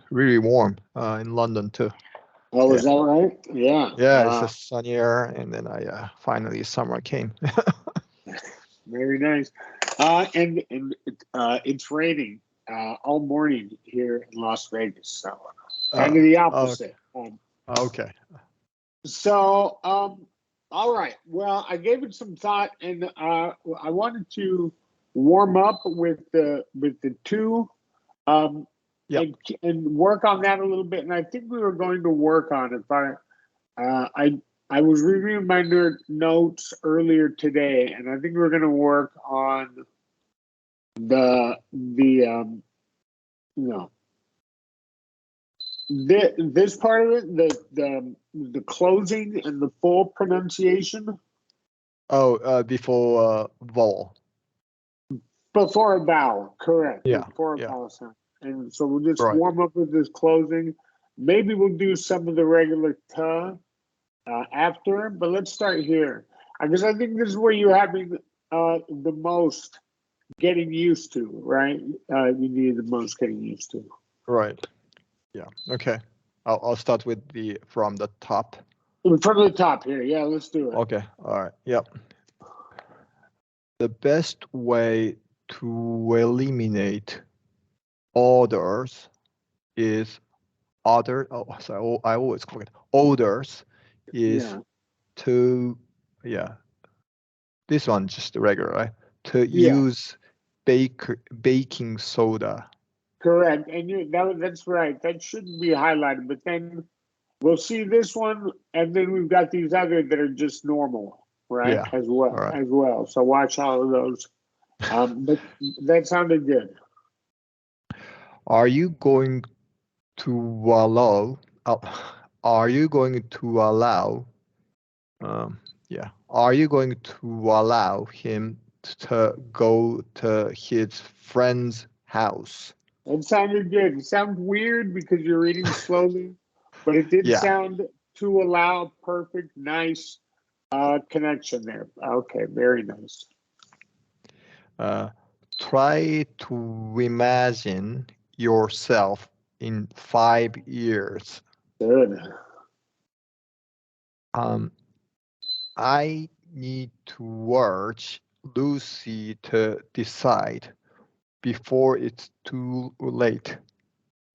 really warm in London too. Oh, Yeah, is that right? Yeah. yeah, it's a sunnier, and then finally summer came. Very nice. And it's raining all morning here in Las Vegas, so kind of the Okay, opposite. okay, All right. Well, I gave it some thought, and I wanted to warm up with the two, um, yeah, and work on that a little bit. And I think we were going to work on it. But I was reviewing my notes earlier today, and I think we're going to work on the you know this part of it, the closing and the full pronunciation before vowel. before a vowel, correct? Yeah, Before a yeah, vowel sound, and so we'll just right. warm up with this closing. Maybe we'll do some of the regular "t" after, but let's start here because I think this is where you're having the most getting used to, right? You need the most getting used to. Right. Yeah. Okay. I'll start with from the top. From the top here, yeah, let's do it. Okay. All right. Yep. The best way to eliminate orders is other. Oh, sorry. I always forget. Orders is Yeah, to, yeah. This one just regular, right? To yeah, use baking soda. correct. And that's right. That shouldn't be highlighted, but then we'll see this one, and then we've got these other that are just normal, right? Yeah. As All well, right. as well. So watch all of those. But that sounded good. Are you going to allow? Uh, are you going to allow? Yeah. Are you going to allow him to go to his friend's house? It sounded good. It sounds weird because you're reading slowly, but it did Yeah. sound to allow perfect, nice connection there. Okay, very nice. Uh, Try to imagine yourself in 5 years. Good. Um, I need to watch Lucy to decide before it's too late.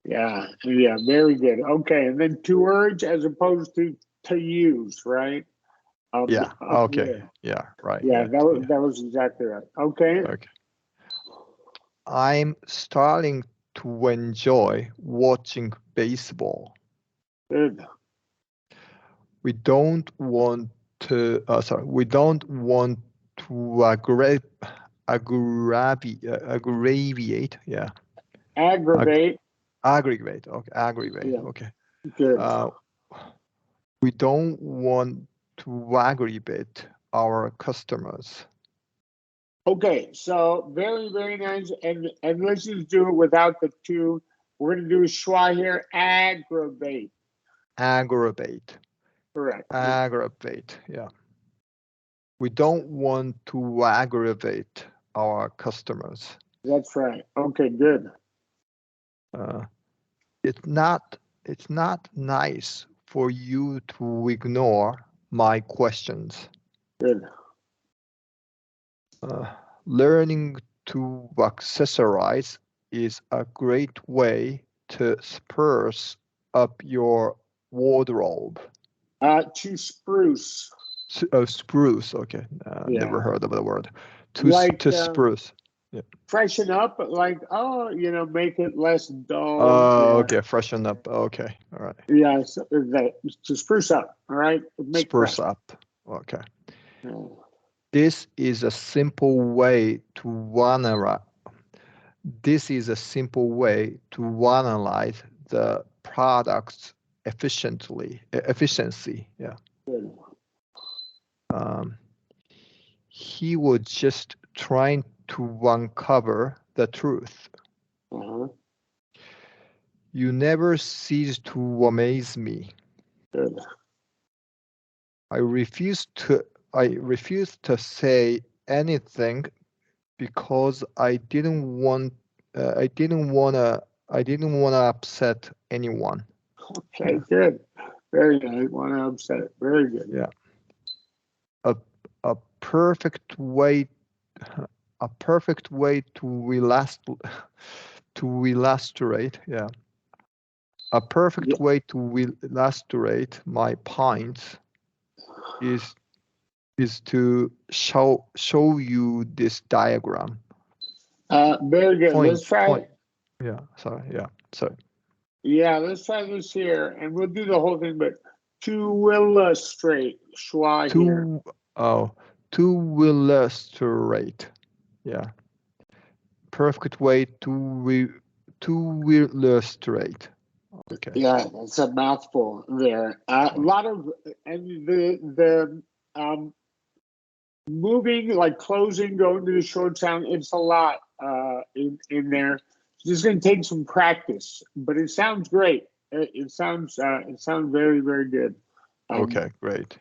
Yeah, yeah, very good. Okay, and then to urge as opposed to use, right? Yeah. Up Okay. here. Yeah. Right. Yeah, Yeah. Yeah. that was exactly right. Okay, Okay. I'm starting to enjoy watching baseball. good. We don't want we don't want to aggravate, yeah, ag- Aggravate. aggravate, okay, aggravate, Yeah, okay. good. Uh, we don't want to aggravate our customers. Okay, so very, very nice. And let's just do it without the two. We're gonna do a schwa here. Aggravate. Aggravate, Correct. aggravate, yeah. We don't want to aggravate our customers. That's right. Okay, good. Uh, it's not it's not nice for you to ignore my questions. Good. Uh, Learning to accessorize is a great way to spruce up your wardrobe. To spruce. Spruce, okay. Never Yeah. heard of the word. Like To spruce. Yeah. freshen up, like, oh, make it less dull. Yeah. Okay, freshen up. Okay, all right. Yeah. So to spruce up. All right. Make Spruce fresh. up. Okay. Yeah. This is a simple way to analyze. This is a simple way to analyze the product's efficiency. Yeah. Good. Um, he was just trying to uncover the truth. Uh-huh. You never cease to amaze me. Good. I refuse to. I refuse to say anything because I didn't want. I didn't want to I didn't want to upset anyone. Okay, good. Very nice. Want to upset it. Very good. Yeah. A perfect way to illustrate. Yeah. A perfect way to illustrate my points is to show you this diagram. Very good. Let's try. Yeah. Sorry. Yeah. Sorry. Yeah, let's try this here, and we'll do the whole thing. But to illustrate, schwa here. To illustrate. Yeah. Perfect way to illustrate. Okay. Yeah, that's a mouthful there. A lot of, and the moving, like closing, going to the short sound, it's a lot in there. It's just going to take some practice, but it sounds great. It sounds very, very good. Okay, great.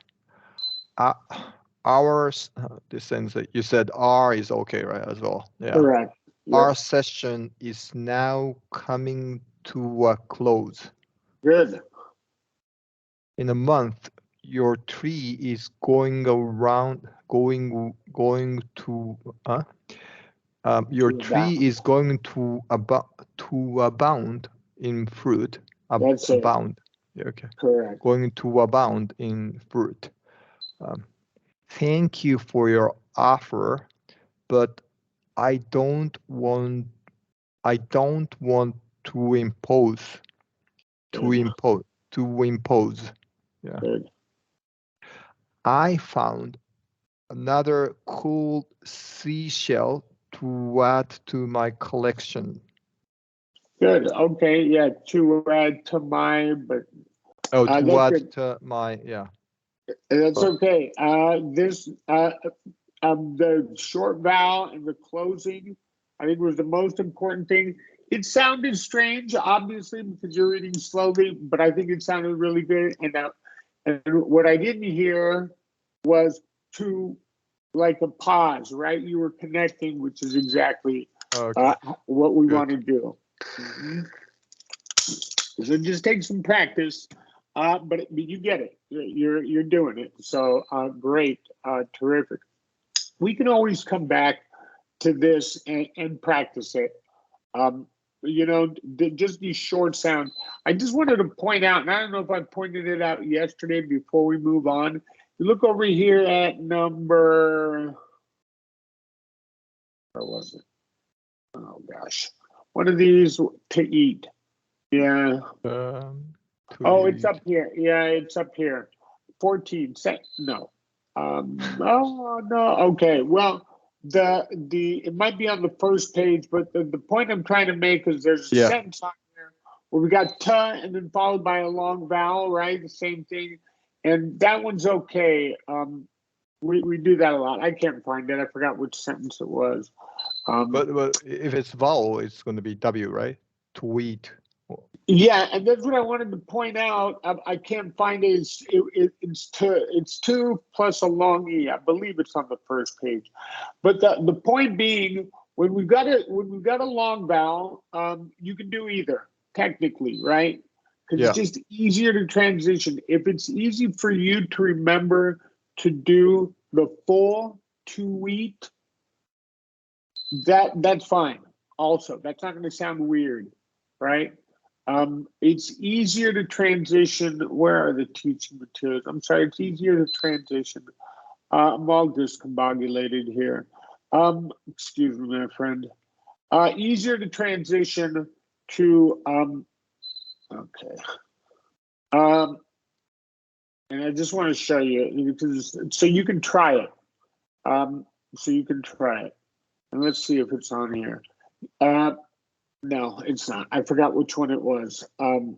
Ours, the sense that you said R is okay, right, as well? Yeah. Correct. Yep. Our session is now coming to a close. Good. In a month, your tree is going around, going to, your tree is going to abound in fruit. That's abound. Yeah, okay. Correct. Going to abound in fruit. Thank you for your offer, but I don't want to impose. Yeah. Good. I found another cool seashell to add to my collection. Good. Okay. Yeah. To add to my, but to add good. To my, yeah. That's okay. This the short vowel and the closing, I think, was the most important thing. It sounded strange, obviously, because you're reading slowly, but I think it sounded really good. And what I didn't hear was to, like, a pause, right? You were connecting, which is exactly what we want to do. So just take some practice, but you get it. You're doing it. So great, terrific. We can always come back to this and practice it. You know, just these short sounds. I just wanted to point out, and I don't know if I pointed it out yesterday before we move on. You look over here at number, where was it? Oh gosh, one of these to eat. Yeah. It's up here. Yeah, it's up here. 14. No. Oh no. Okay. Well, it might be on the first page, but the point I'm trying to make is there's a sentence on there where we got ta and then followed by a long vowel, right? The same thing, and that one's okay. We do that a lot. I can't find it. I forgot which sentence it was. But if it's vowel, it's going to be W, right? To eat. Yeah, and that's what I wanted to point out. I can't find it. It's two plus a long E. I believe it's on the first page. But the point being, when we've got a long vowel, you can do either technically, right? Because it's just easier to transition. If it's easy for you to remember to do the full to eat, that's fine. Also, that's not going to sound weird, right? It's easier to transition. Where are the teaching materials? I'm sorry, it's easier to transition. I'm all discombobulated here. Excuse me, my friend. Easier to transition to, okay. And I just want to show you, because so you can try it. And let's see if it's on here. No, it's not. I forgot which one it was. You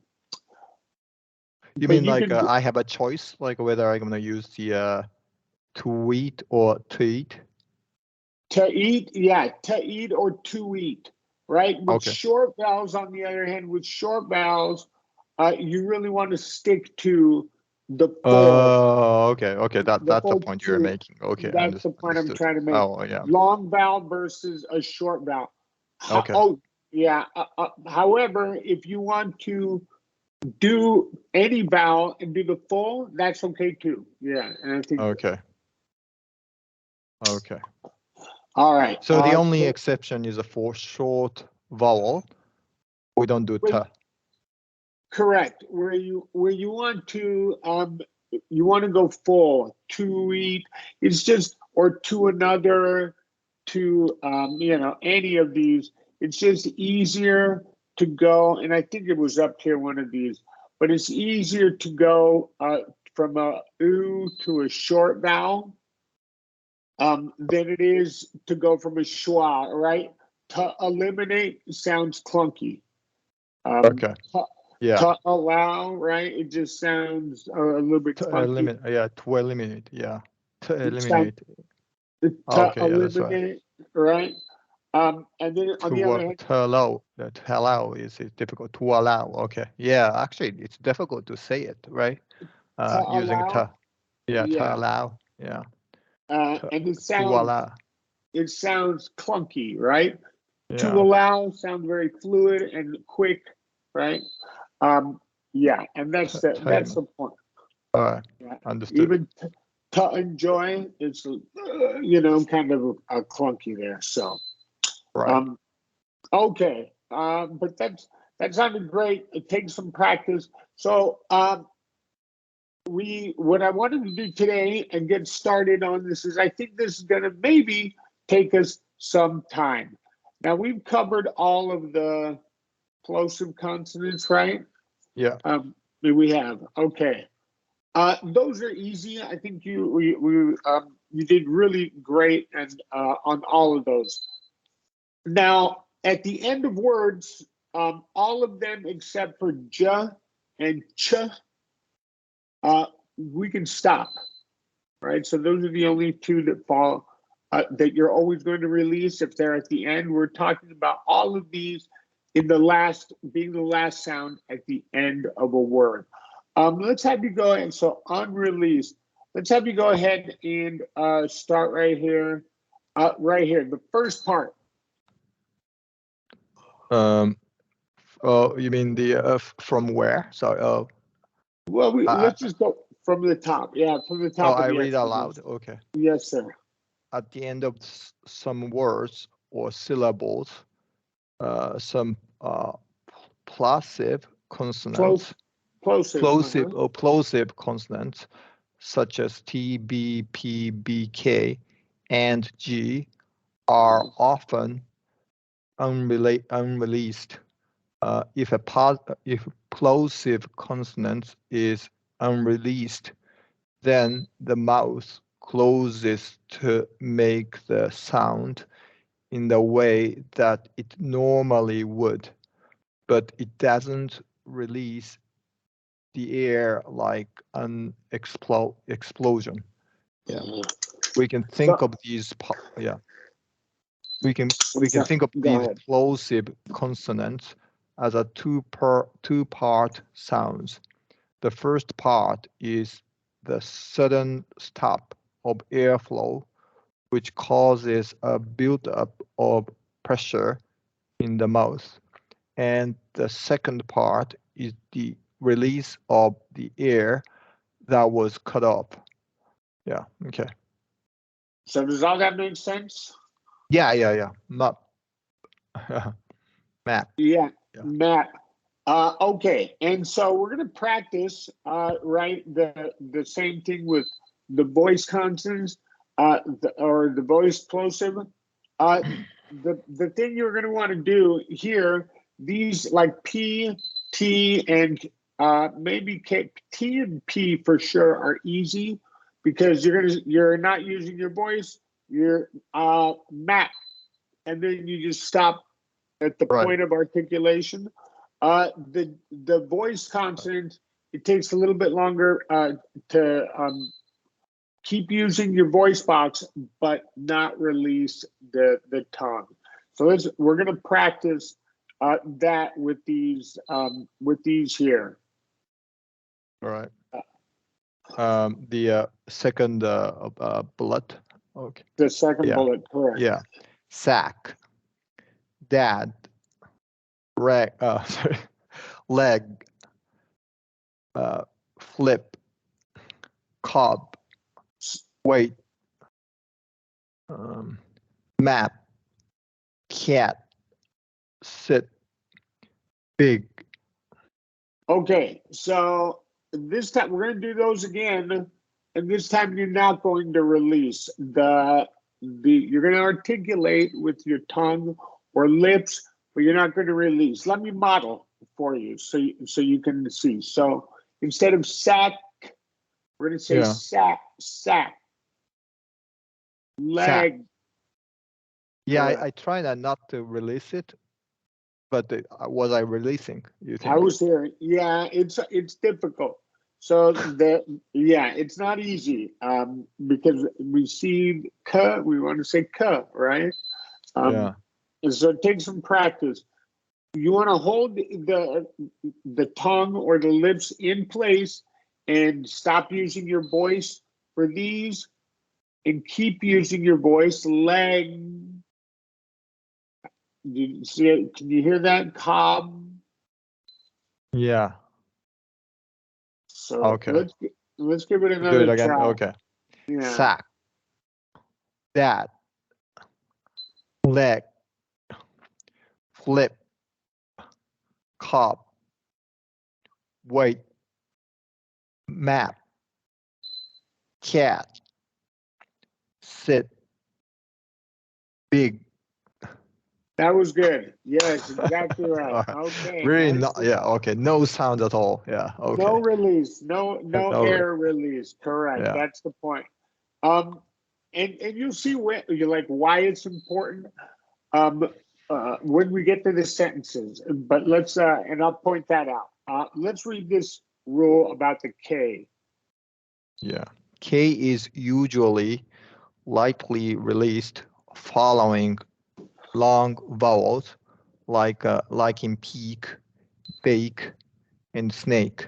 mean like I have a choice, like whether I'm going to use the to eat or to eat? To eat, yeah, to eat or to eat, right? With short vowels, on the other hand, with short vowels, you really want to stick to the full. Okay. That's the point you're making. Okay, that's the point I'm trying to make. Oh, yeah. Long vowel versus a short vowel. Okay. Oh, Yeah. However, if you want to do any vowel and do the full, that's okay too. Yeah, and I think. Okay. Okay. All right. So the only exception is for short vowel. We don't do t. Correct. Where you want to go full, to eat. It's just, or to another, to any of these. It's just easier to go, and I think it was up here one of these, but it's easier to go from a oo to a short vowel than it is to go from a schwa, right? To eliminate sounds clunky. Okay. Yeah. To allow, right? It just sounds a little bit To clunky. eliminate. Yeah. To eliminate. Yeah. To eliminate. To Okay. Yeah, that's right. eliminate, right? And then on the other hand, To allow. To allow is difficult. To allow. Okay. Yeah. Actually, it's difficult to say it, right? Using allow, to. Yeah. yeah. To allow. Yeah. And it To allow. sounds clunky, right? To Yeah. allow sounds very fluid and quick, right? Yeah, and that's the point. All right. Yeah. Understood. Even to enjoy, it's kind of a clunky there. So, Right. Okay, but that sounded great. It takes some practice. So, what I wanted to do today and get started on this is, I think this is going to maybe take us some time. Now, we've covered all of the plosive consonants, right? Yeah. We have. Okay. Those are easy. I think you did really great and on all of those. Now, at the end of words, all of them except for j and ch, we can stop, right? So those are the only two that fall, that you're always going to release if they're at the end. We're talking about all of these being the last sound at the end of a word. Let's have you go ahead. So unreleased. Let's have you go ahead and start right here. Right here, the first part. You mean the from where? Sorry. Well, let's just go from the top. Yeah, from the top. I read out loud. Okay. Yes, sir. At the end of some words or syllables, some plosive consonants, plosive consonants, such as T, B, P, B, K, and G, are often unreleased. If plosive consonant is unreleased, then the mouth closes to make the sound in the way that it normally would, but it doesn't release the air like an explosion. Yeah, we can think of these. Yeah, we can think of these plosive consonants as a two-part sounds. The first part is the sudden stop of airflow, which causes a buildup of pressure in the mouth. And the second part is the release of the air that was cut off. Yeah, okay. So does all that make sense? Yeah. Matt. Yeah, Matt. Okay, and so we're going to practice, right, the same thing with the voice consonants, or the voice plosive. The thing you're going to want to do here, these like P, T, and maybe K, T and P for sure are easy because you're not using your voice. You're Matt, and then you just stop at the point of articulation. The voice consonant, it takes a little bit longer to keep using your voice box, but not release the tongue. So we're going to practice that with these here. All right. The second bullet. Okay. The second bullet, correct. Yeah. Sack. Dad. sorry, leg, flip, cob, wait, map, cat, sit, big. Okay, so this time we're going to do those again, and this time you're not going to release you're going to articulate with your tongue or lips, but you're not going to release. Let me model for you so you can see. So instead of sack, we're going to say sack, leg. Sack. Yeah, I try not to release it, but was I releasing? You think? I was there. Yeah, it's difficult. So it's not easy because we see "k," we want to say "k," right? Yeah. And so it takes some practice. You want to hold the tongue or the lips in place and stop using your voice for these, and keep using your voice. Leg. You see it? Can you hear that? Cob. Yeah. So Okay. let's give it Do it another again. try. Okay. Yeah. Sack. That. Leg. Flip. Cob. Wait. Map. Cat. Sit. Big. That was good. Yes, exactly right. Okay. Really Nice. not. Yeah. Okay. No sound at all. Yeah. Okay. No release. No air release. Correct. Yeah. That's the point. And you'll see why it's important when we get to the sentences. But let's and I'll point that out. Let's read this rule about the K. Yeah. K is usually lightly released following long vowels like in peak, bake, and steak.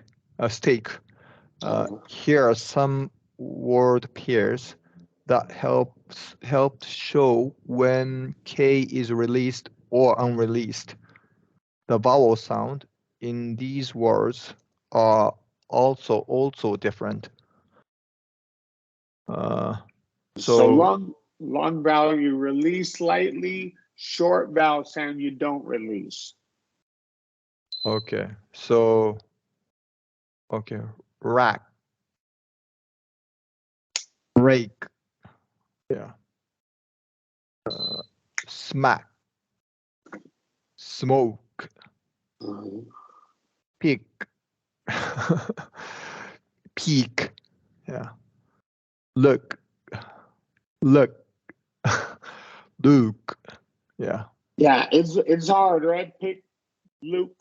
Here are some word pairs that help show when K is released or unreleased. The vowel sound in these words are also different. So long vowel you release lightly, short vowel sound you don't release. Okay, so rack, rake, yeah, smack, smoke, pick, peak, yeah, look, Luke, yeah. Yeah, it's hard, right? Pick, look,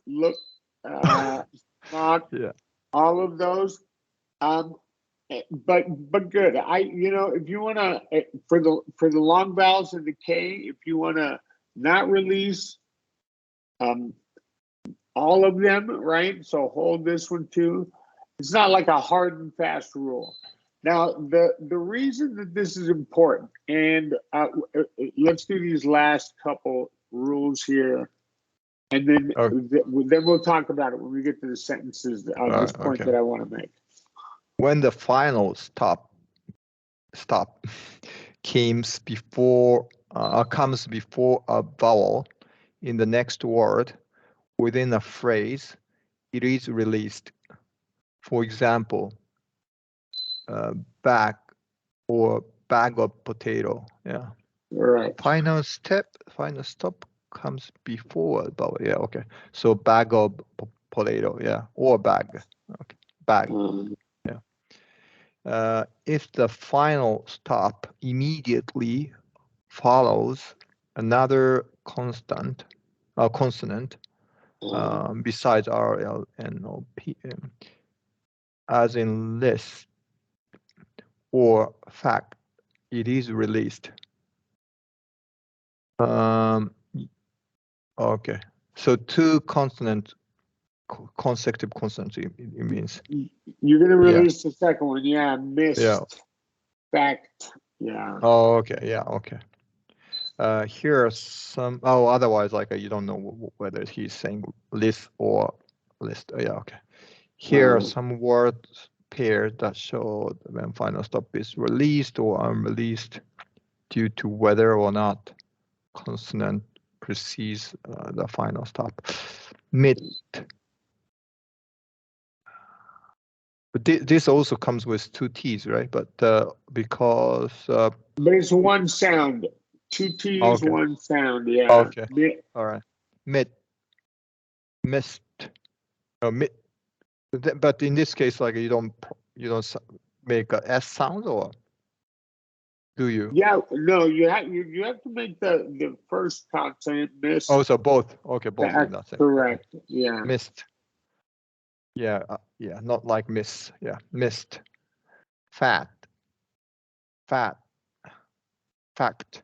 knock, Yeah. all of those. But good. If you want to for the long vowels in the K, if you want to not release all of them, right? So hold this one too. It's not like a hard and fast rule. Now, the reason that this is important, and let's do these last couple rules here, and then we'll talk about it when we get to the sentences. This point that I want to make. When the final stop comes before a vowel in the next word within a phrase, it is released. For example, bag or bag of potato. Yeah. Right. Final stop comes before a vowel. Yeah. Okay. So bag of potato. Yeah. Or bag. Okay. Bag. Yeah. If the final stop immediately follows another consonant besides R, L, N, or P, as in list or fact, it is released. Okay, so two consecutive consonants, it means. You're going to release the second one. Yeah, missed. Yeah. Fact. Yeah. Oh, okay. Yeah, okay. Here are some. Oh, otherwise, like you don't know whether he's saying list or list. Oh, yeah, okay. Here are some word pairs that show when final stop is released or unreleased due to whether or not consonant precedes the final stop. Mid. But this also comes with two T's, right? But because but it's one sound. Two T's, okay. one sound. Yeah. Okay. All right. Mid. Missed. Mid. But in this case, like you don't make a S sound, or do you? Yeah. No, you have to make the first consonant miss. Oh, so both. Okay, both. That's correct. Okay. Yeah. Missed. Yeah. Yeah. Not like miss. Yeah. Missed. Fat. Fat. Fact.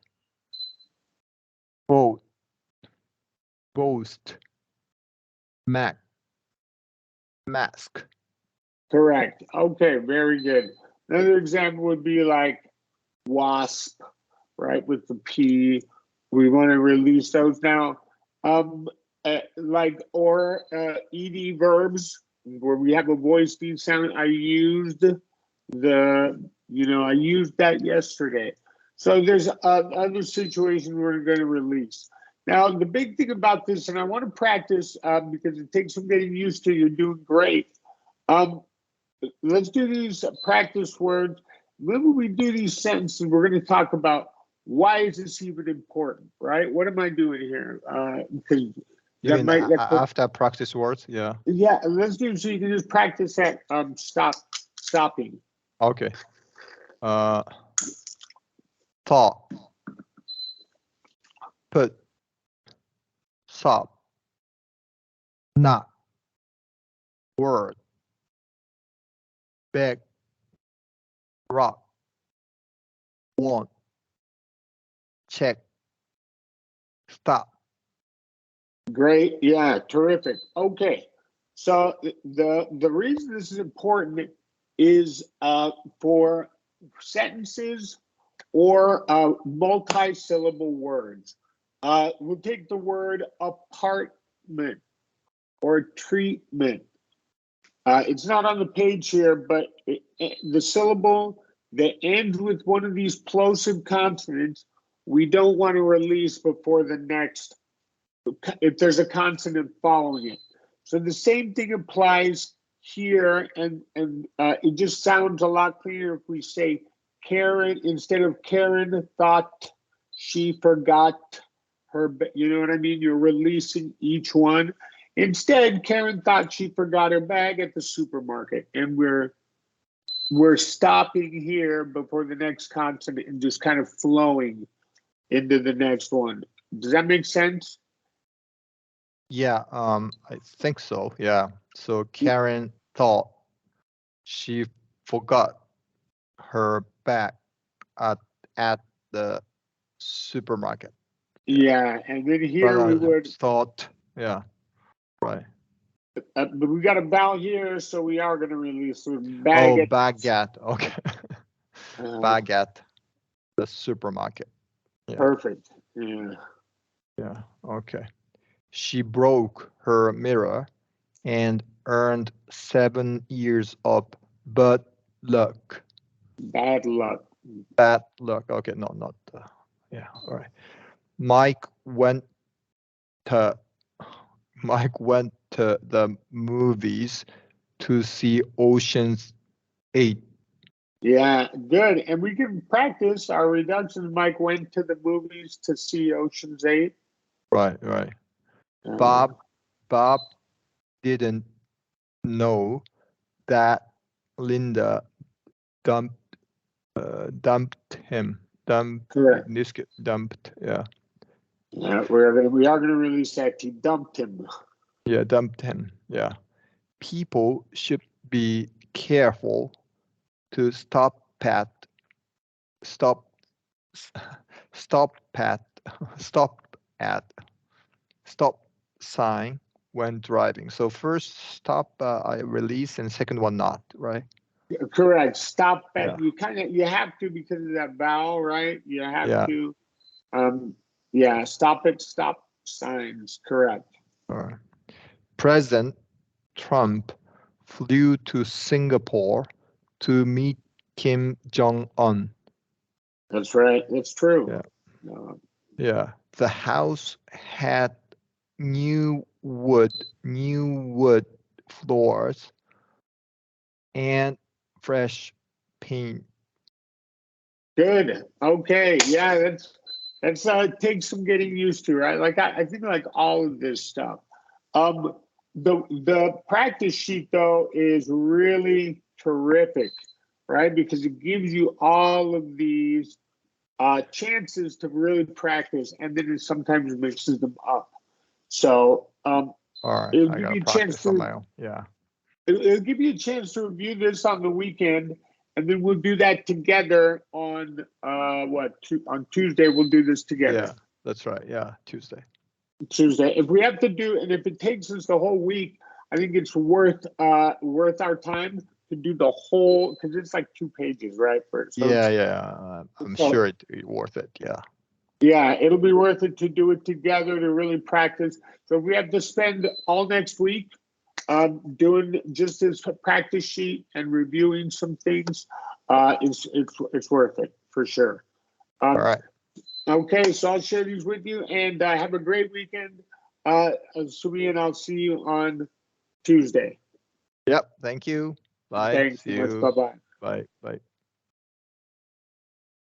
Boat. Boast. Mac. Mask. Correct. Okay, very good. Another example would be like wasp, right, with the P. We want to release those now. Like or ed verbs where we have a voice D sound. I used I used that yesterday. So there's other situations we're going to release. Now, the big thing about this, and I want to practice because it takes some getting used to, you're doing great. Let's do these practice words. When we do these sentences, we're going to talk about why is this even important, right? What am I doing here? Because you mean after practice words, yeah. Yeah, let's do so you can just practice that stopping. Okay. Thought. Put. Stop. Not. Word. Beg. Rock. Want. Check. Stop. Great. Yeah, terrific. Okay. So the reason this is important is for sentences or multi-syllable words. We'll take the word apartment or treatment. It's not on the page here, but the syllable that ends with one of these plosive consonants, we don't want to release before the next, if there's a consonant following it. So the same thing applies here, and it just sounds a lot cleaner if we say Karen instead of Karen thought she forgot her, you know what I mean? You're releasing each one. Instead, Karen thought she forgot her bag at the supermarket, and we're stopping here before the next consonant and just kind of flowing into the next one. Does that make sense? Yeah, I think so. Yeah. So Karen thought she forgot her bag at the supermarket. Yeah, and then here we would thought. Yeah. Right. But we got a vowel here, so we are going to release baguette. Oh, baguette. Okay. Baguette. The supermarket. Yeah. Perfect. Yeah. Yeah. Okay. She broke her mirror and earned 7 years of bad luck. Bad luck. Bad luck. Okay. No, not. Yeah. All right. Mike went to the movies to see Ocean's 8. Yeah, good. And we can practice our reductions. Mike went to the movies to see Ocean's 8. Right. Bob didn't know that Linda dumped him. Dumped. Yeah. Yeah, we are gonna release that. He dumped him. Yeah, dumped him. Yeah. People should be careful to stop sign when driving. So first stop, I release, and second one not, right? Correct. Stop at you have to because of that vowel, right? You have to. Yeah, stop it, stop signs, correct. All right. President Trump flew to Singapore to meet Kim Jong-un. That's right. That's true. Yeah. Uh, Yeah. The house had new wood floors and fresh paint. Good. Okay. Yeah, that's takes some getting used to, right? Like I think like all of this stuff. Um the practice sheet though is really terrific, right? Because it gives you all of these chances to really practice, and then it sometimes mixes them up. So All right. it'll I give gotta you a chance practice on to my own. Yeah. it'll give you a chance to review this on the weekend, and then we'll do that together on on Tuesday. We'll do this together. Yeah. That's right. Yeah. Tuesday. Tuesday. If we have to do, and if it takes us the whole week, I think it's worth our time to do the whole, because it's like 2 pages, right? Yeah. Yeah. I'm sure it's worth it. Yeah. Yeah, it'll be worth it to do it together to really practice. So we have to spend all next week doing just this practice sheet and reviewing some things. It's worth it for sure. All right. Okay, so I'll share these with you, and have a great weekend. Sumi, and I'll see you on Tuesday. Yep. Thank you. Bye. Thanks See so much. you. Bye bye. Bye. Bye.